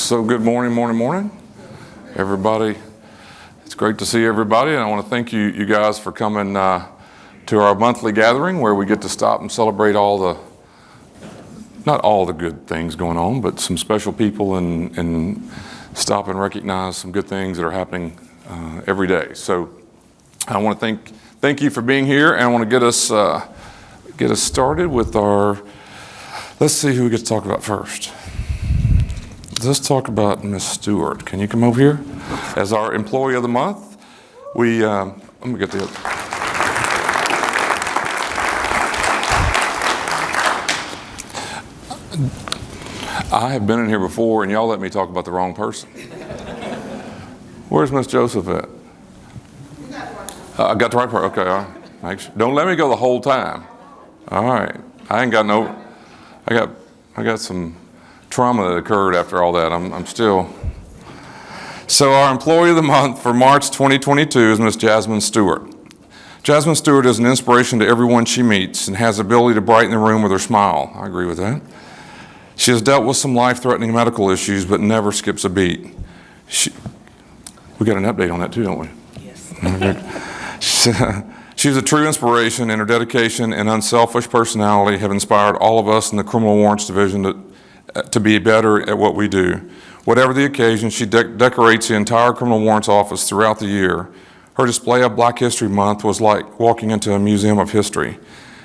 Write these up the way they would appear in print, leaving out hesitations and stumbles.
So good morning, everybody. It's great to see everybody, and I want to thank you guys for coming to our monthly gathering where we get to stop and celebrate not all the good things going on, but some special people and stop and recognize some good things that are happening every day. So I want to thank you for being here, and I want to get us started with our. Let's see who we get to talk about first. Let's talk about Miss Stewart. Can you come over here? As our Employee of the Month, let me get the other. I have been in here before, and y'all let me talk about the wrong person. Where's Miss Joseph at? I got the right part. Okay, all right. Make sure. Don't let me go the whole time. All right. I ain't got no. I got some trauma that occurred after all that. I'm still. So our Employee of the Month for March 2022 is Miss Jasmyn Stewart. Jasmyn Stewart is an inspiration to everyone she meets and has the ability to brighten the room with her smile. I agree with that. She has dealt with some life-threatening medical issues, but never skips a beat. We got an update on that too, don't we? Yes. She's a true inspiration, and her dedication and unselfish personality have inspired all of us in the Criminal Warrants Division to be better at what we do. Whatever the occasion, she decorates the entire Criminal Warrants office throughout the year. Her display of Black History Month was like walking into a museum of history.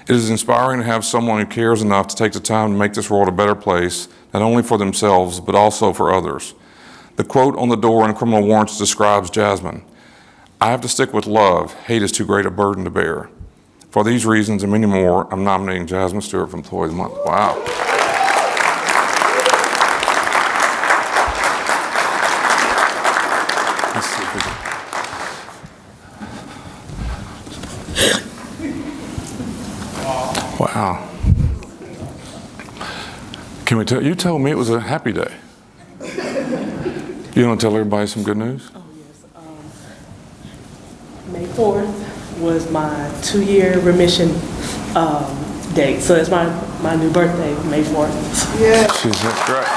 It is inspiring to have someone who cares enough to take the time to make this world a better place, not only for themselves, but also for others. The quote on the door in Criminal Warrants describes Jasmyn. I have to stick with love. Hate is too great a burden to bear. For these reasons and many more, I'm nominating Jasmyn Stewart for Employee of the Month. Wow. Let's see if we can. Wow. Can we tell? You told me it was a happy day. You want to tell everybody some good news? May 4th was my 2-year remission date. So it's my new birthday, May 4th. Yeah. That's great.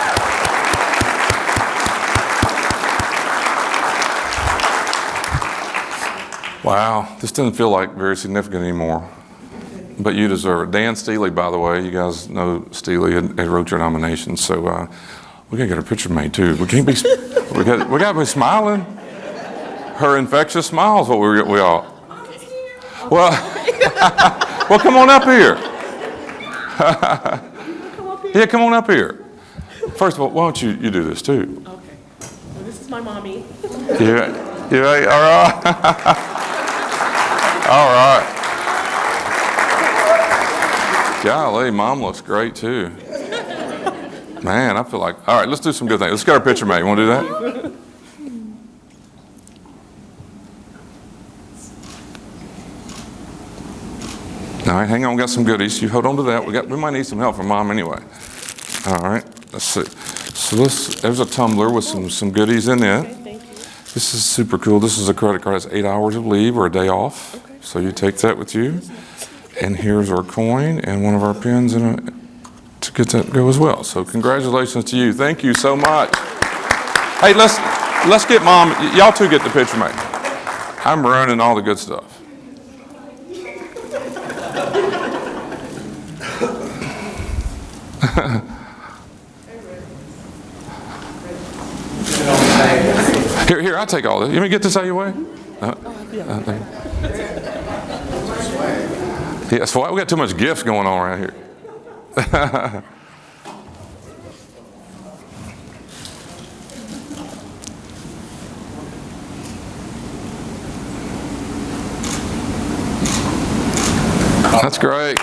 Wow. This doesn't feel like very significant anymore. But you deserve it. Dan Steely, by the way, you guys know Steely had wrote your nomination. So we got to get a picture made too. We can't be, we got to be smiling. Her infectious smile is what we all. Well, well, come on up here. Yeah, come on up here. First of all, why don't you do this too? Okay. Well, this is my mommy. Yeah. All right. All right. Golly, Mom looks great too. Man, I feel like. All right, let's do some good things. Let's get our picture made. You want to do that? All right, hang on, we got some goodies. You hold on to that. We might need some help from Mom anyway. All right, let's see. So there's a tumbler with some goodies in it. Okay, thank you. This is super cool. This is a credit card. It's 8 hours of leave or a day off. Okay. So you take that with you. And here's our coin and one of our pins to get that go as well. So congratulations to you. Thank you so much. Hey, let's get Mom. Y'all two get the picture made. I'm ruining all the good stuff. Here, I'll take all this. You want me to get this out of your way? Yeah, so we got too much gifts going on around here. That's great.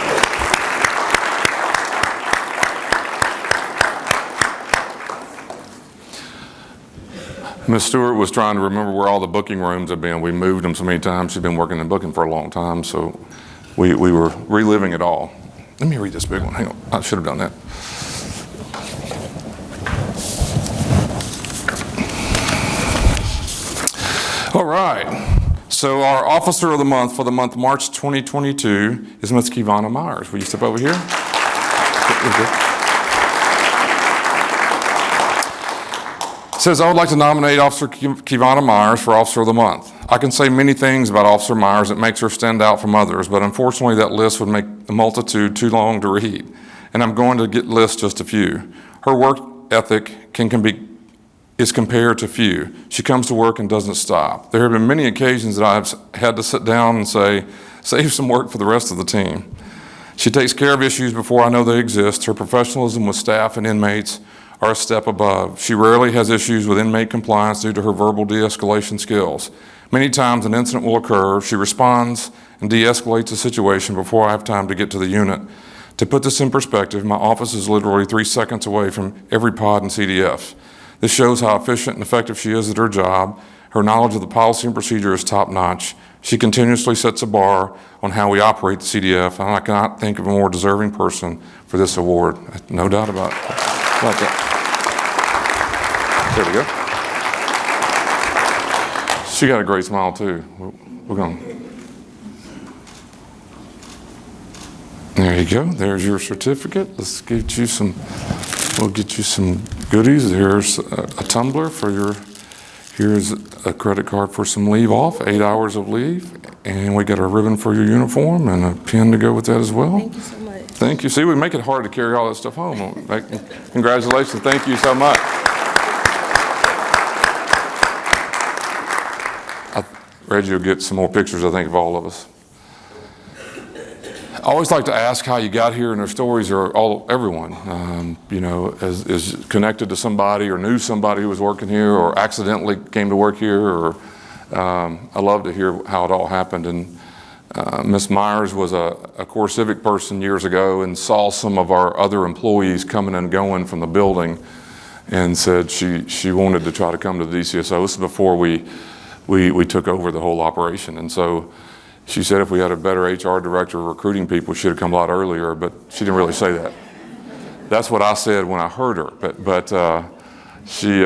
Ms. Stewart was trying to remember where all the booking rooms have been. We moved them so many times. She's been working in booking for a long time, so we were reliving it all. Let me read this big one. Hang on. I should have done that. All right. So our Officer of the Month for the month March 2022 is Ms. Kevonna Myers. Will you step over here? Says, I would like to nominate Officer Kevonna Myers for Officer of the Month. I can say many things about Officer Myers that makes her stand out from others, but unfortunately that list would make the multitude too long to read, and I'm going to list just a few. Her work ethic is compared to few. She comes to work and doesn't stop. There have been many occasions that I've had to sit down and say, save some work for the rest of the team. She takes care of issues before I know they exist. Her professionalism with staff and inmates are a step above. She rarely has issues with inmate compliance due to her verbal de-escalation skills. Many times an incident will occur. She responds and de-escalates the situation before I have time to get to the unit. To put this in perspective, my office is literally 3 seconds away from every pod in CDF. This shows how efficient and effective she is at her job. Her knowledge of the policy and procedure is top-notch. She continuously sets a bar on how we operate the CDF, and I cannot think of a more deserving person for this award. No doubt about that. There we go. She got a great smile too. We're going. There you go. There's your certificate. Let's get you some. We'll get you some goodies. Here's a tumbler for your. Here's a credit card for some leave off, 8 hours of leave, and we got a ribbon for your uniform and a pin to go with that as well. Thank you so much. Thank you. See, we make it hard to carry all that stuff home. Congratulations. Thank you so much. Reggie will get some more pictures, I think, of all of us. I always like to ask how you got here, and their stories are everyone, is connected to somebody or knew somebody who was working here or accidentally came to work here. Or I love to hear how it all happened. And Ms. Myers was a core civic person years ago and saw some of our other employees coming and going from the building and said she wanted to try to come to the DCSO. This is before we took over the whole operation. And so she said if we had a better HR director recruiting people, she'd have come a lot earlier, but she didn't really say that. That's what I said when I heard her, but she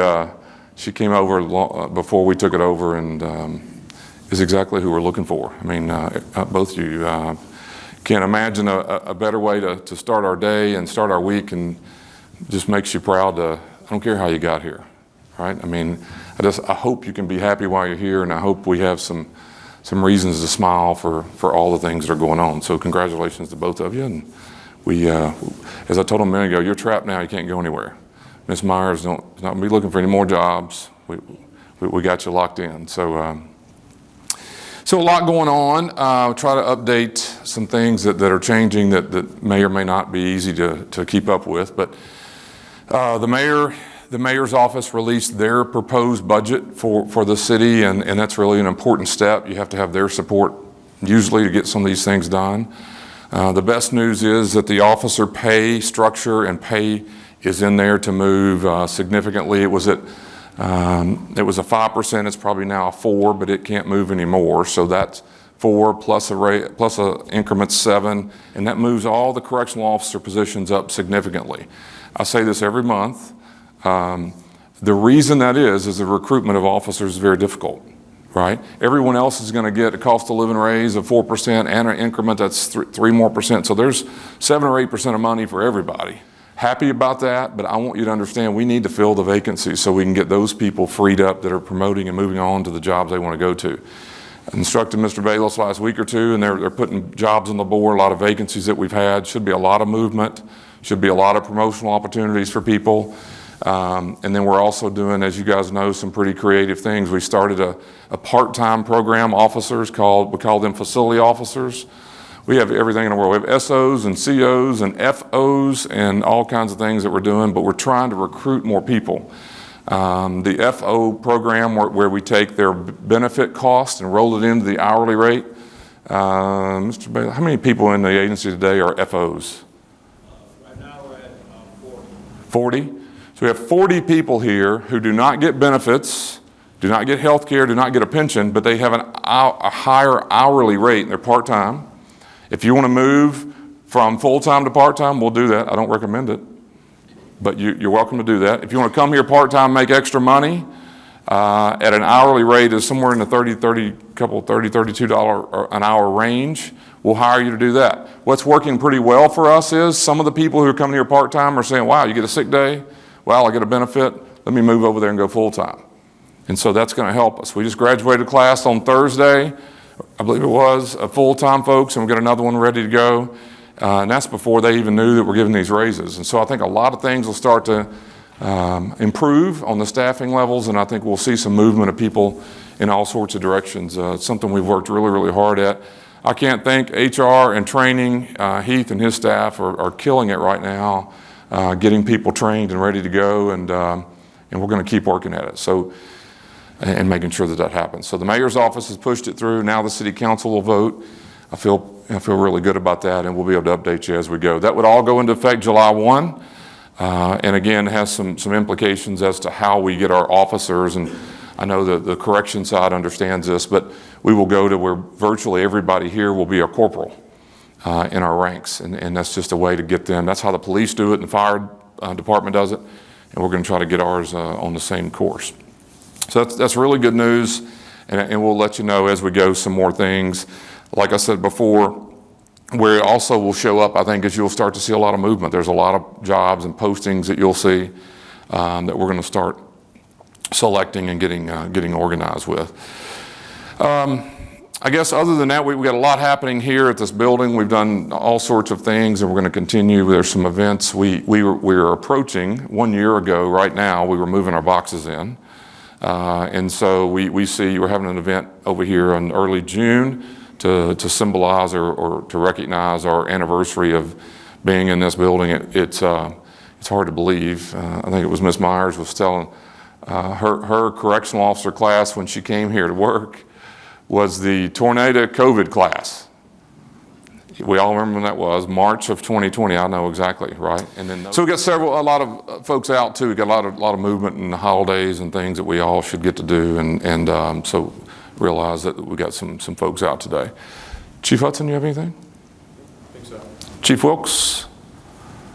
came over before we took it over and is exactly who we're looking for. I mean, both of you can't imagine a better way to start our day and start our week, and just makes you proud I don't care how you got here, right? I mean, I hope you can be happy while you're here, and I hope we have some reasons to smile for all the things that are going on. So congratulations to both of you. And we, as I told them a minute ago, you're trapped now, you can't go anywhere. Ms. Myers is not going to be looking for any more jobs. We got you locked in. So a lot going on. Try to update some things that are changing that may or may not be easy to keep up with. But the mayor's office released their proposed budget for the city, and that's really an important step. You have to have their support usually to get some of these things done. The best news is that the officer pay structure and pay is in there to move significantly. It was a 5%, it's probably now a 4%, but it can't move anymore. So that's 4 plus a increment 7, and that moves all the correctional officer positions up significantly. I say this every month. The reason that is the recruitment of officers is very difficult, right? Everyone else is going to get a cost of living raise of 4% and an increment that's 3 more %. So there's 7 or 8% of money for everybody. Happy about that, but I want you to understand we need to fill the vacancies so we can get those people freed up that are promoting and moving on to the jobs they want to go to. I instructed Mr. Bayless last week or two, and they're putting jobs on the board, a lot of vacancies that we've had. Should be a lot of movement, should be a lot of promotional opportunities for people. And then we're also doing, as you guys know, some pretty creative things. We started a part-time program, officers, we call them facility officers. We have everything in the world. We have SOs and COs and FOs and all kinds of things that we're doing, but we're trying to recruit more people. The FO program where we take their benefit cost and roll it into the hourly rate. Mr. Bailey, how many people in the agency today are FOs? Right now we're at 40. 40? So we have 40 people here who do not get benefits, do not get health care, do not get a pension, but they have a higher hourly rate and they're part-time. If you want to move from full-time to part-time, we'll do that. I don't recommend it, but you're welcome to do that. If you want to come here part-time, make extra money at an hourly rate is somewhere in the $32 an hour range, we'll hire you to do that. What's working pretty well for us is some of the people who are coming here part-time are saying, wow, you get a sick day? Well, I get a benefit. let me move over there and go full-time. And so that's going to help us. We just graduated class on Thursday, I believe it was, full-time folks, and we've got another one ready to go. And that's before they even knew that we're giving these raises. And so I think a lot of things will start to improve on the staffing levels, and I think we'll see some movement of people in all sorts of directions. It's something we've worked really, really hard at. I can't thank HR and training. Heath and his staff are killing it right now, getting people trained and ready to go, and we're going to keep working at it. So, and making sure that happens. So the mayor's office has pushed it through. Now the city council will vote. I feel really good about that, and we'll be able to update you as we go. That would all go into effect July 1, and again has some implications as to how we get our officers. And I know that the correction side understands this, but we will go to where virtually everybody here will be a corporal in our ranks, and that's just a way to get them. That's how the police do it, and the fire department does it, and we're going to try to get ours on the same course. So that's really good news, and we'll let you know as we go some more things. Like I said before, where it also will show up, I think, is you'll start to see a lot of movement. There's a lot of jobs and postings that you'll see that we're going to start selecting and getting organized with. I guess other than that, we've got a lot happening here at this building. We've done all sorts of things, and we're going to continue. There's some events. We were approaching 1 year ago. Right now, we were moving our boxes in. And so we see we're having an event over here in early June to symbolize or to recognize our anniversary of being in this building. It's hard to believe. I think it was Miss Myers was telling her correctional officer class when she came here to work was the tornado COVID class. We all remember when that was, March of 2020. I know exactly, right? And then so we got a lot of folks out too. We got a lot of movement and holidays and things that we all should get to do, and so realize that we got some folks out today. Chief Hudson, you have anything? I think so. Chief Wilkes?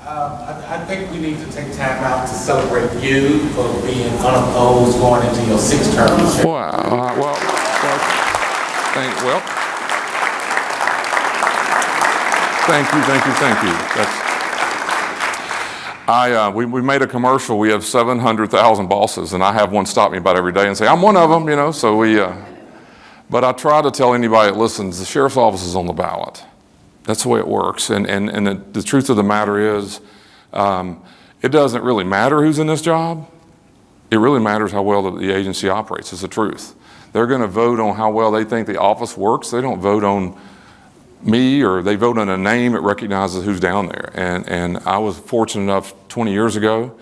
I think we need to take time out to celebrate you for being unopposed going into your 6th term. Wow. Thank you. We made a commercial. We have 700,000 bosses, and I have one stop me about every day and say, I'm one of them, so but I try to tell anybody that listens, the sheriff's office is on the ballot. That's the way it works. And the truth of the matter is, it doesn't really matter who's in this job. It really matters how well the agency operates. It's the truth. They're going to vote on how well they think the office works. They don't vote on me, or they vote on a name that recognizes who's down there. And I was fortunate enough 20 years ago,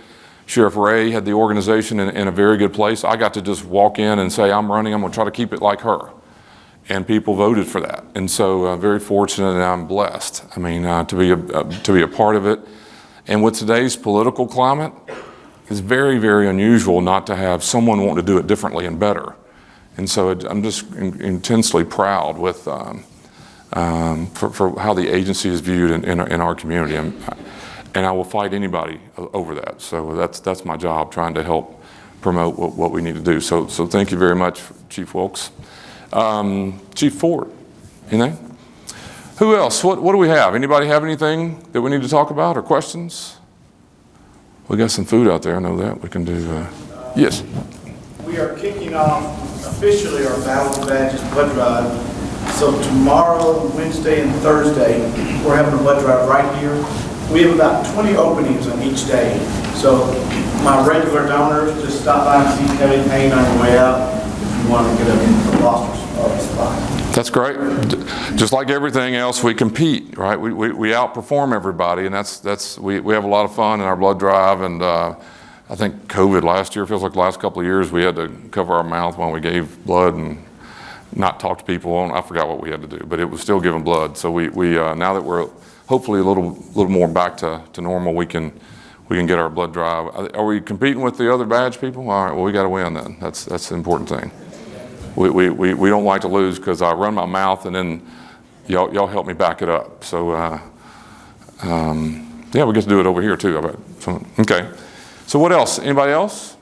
Sheriff Ray had the organization in a very good place. I got to just walk in and say, I'm running, I'm going to try to keep it like her. And people voted for that. And so very fortunate, and I'm blessed. I mean, to be a part of it. And with today's political climate, it's very, very unusual not to have someone want to do it differently and better. And so I'm just intensely proud with for how the agency is viewed in our community, and I will fight anybody over that. So that's my job, trying to help promote what we need to do. So thank you very much, Chief Wilkes. Chief Ford, anything? Who else? What do we have? Anybody have anything that we need to talk about or questions? We got some food out there. I know that we can do. Yes. We are kicking off officially our Battle of the Badges blood drive. So tomorrow, Wednesday, and Thursday, we're having a blood drive right here. We have about 20 openings on each day. So my regular donors, just stop by and see Kelly Payne on your way out if you want to get a roster spot. That's great. Just like everything else, we compete, right? We outperform everybody, and we have a lot of fun in our blood drive. And I think COVID last year, feels like the last couple of years, we had to cover our mouth when we gave blood and not talk to people. I forgot what we had to do, but it was still giving blood. So we now that we're hopefully a little more back to normal, we can get our blood drive. Are we competing with the other badge people? All right, well, we got to win then. That's the important thing. We don't like to lose, because I run my mouth and then y'all help me back it up. So yeah, we get to do it over here too. I bet. So, okay. So what else? Anybody else?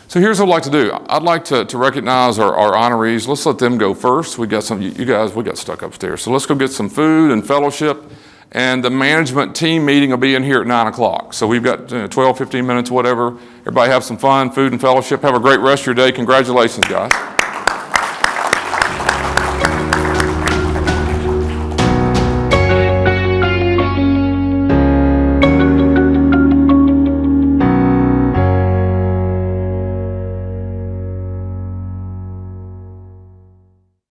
So here's what I'd like to do. I'd like to recognize our honorees. Let's let them go first. We got some, you guys, we got stuck upstairs. So let's go get some food and fellowship, And the management team meeting will be in here at 9 o'clock. So we've got 12, 15 minutes, whatever. Everybody have some fun, food and fellowship. Have a great rest of your day. Congratulations, guys.